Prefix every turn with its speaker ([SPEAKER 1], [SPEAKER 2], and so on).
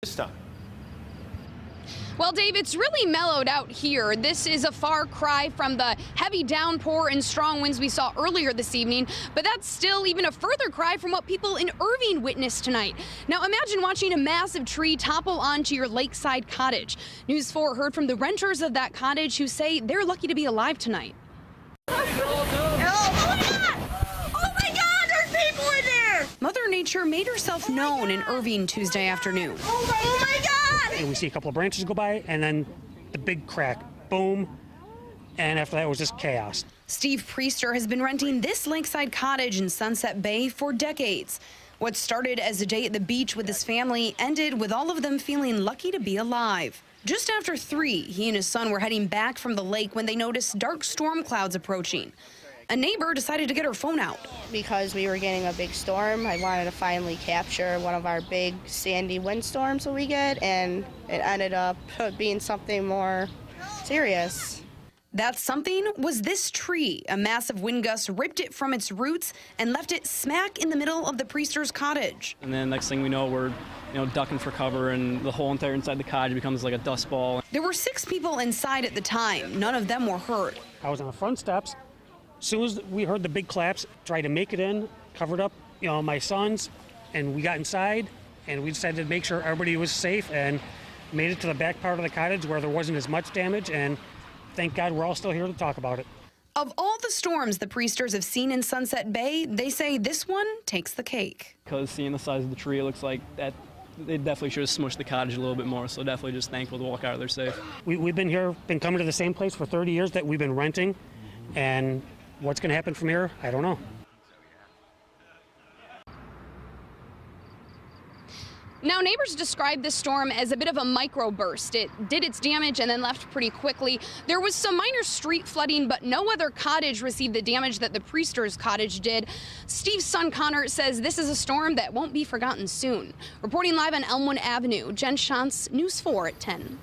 [SPEAKER 1] This time.
[SPEAKER 2] Well, Dave, it's really mellowed out here. This is a far cry from the heavy downpour and strong winds we saw earlier this evening, but that's still even a further cry from what people in Irving witnessed tonight. Now, imagine watching a massive tree topple onto your lakeside cottage. News 4 heard from the renters of that cottage who say they're lucky to be alive tonight. Mother Nature made herself known in Irving Tuesday afternoon.
[SPEAKER 3] Oh my God!
[SPEAKER 4] And we see a couple of branches go by, and then the big crack, boom, and after that it was just chaos.
[SPEAKER 2] Steve Priester has been renting this lakeside cottage in Sunset Bay for decades. What started as a day at the beach with his family ended with all of them feeling lucky to be alive. Just after 3, he and his son were heading back from the lake when they noticed dark storm clouds approaching. A neighbor decided to get her phone out.
[SPEAKER 5] Because we were getting a big storm, I wanted to finally capture one of our big sandy windstorms that we get, and it ended up being something more serious.
[SPEAKER 2] That something was this tree. A massive wind gust ripped it from its roots and left it smack in the middle of the Priester's cottage.
[SPEAKER 6] And then next thing we know, we're ducking for cover, and the whole entire inside the cottage becomes like a dust ball.
[SPEAKER 2] There were 6 people inside at the time. None of them were hurt.
[SPEAKER 4] I was on the front steps. As soon as we heard the big collapse, tried to make it in, covered up, my sons, and we got inside, and we decided to make sure everybody was safe and made it to the back part of the cottage where there wasn't as much damage, and thank God we're all still here to talk about it.
[SPEAKER 2] Of all the storms the Priesters have seen in Sunset Bay, they say this one takes the cake.
[SPEAKER 6] Because seeing the size of the tree, it looks like that they definitely should have smushed the cottage a little bit more, so definitely just thankful to walk out of there safe.
[SPEAKER 4] We've been here, been coming to the same place for 30 years that we've been renting, and what's going to happen from here, I don't know.
[SPEAKER 2] Now, neighbors described this storm as a bit of a microburst. It did its damage and then left pretty quickly. There was some minor street flooding, but no other cottage received the damage that the Priester's cottage did. Steve's son, Connor, says this is a storm that won't be forgotten soon. Reporting live on Elmwood Avenue, Jen Shantz, News 4 at 10.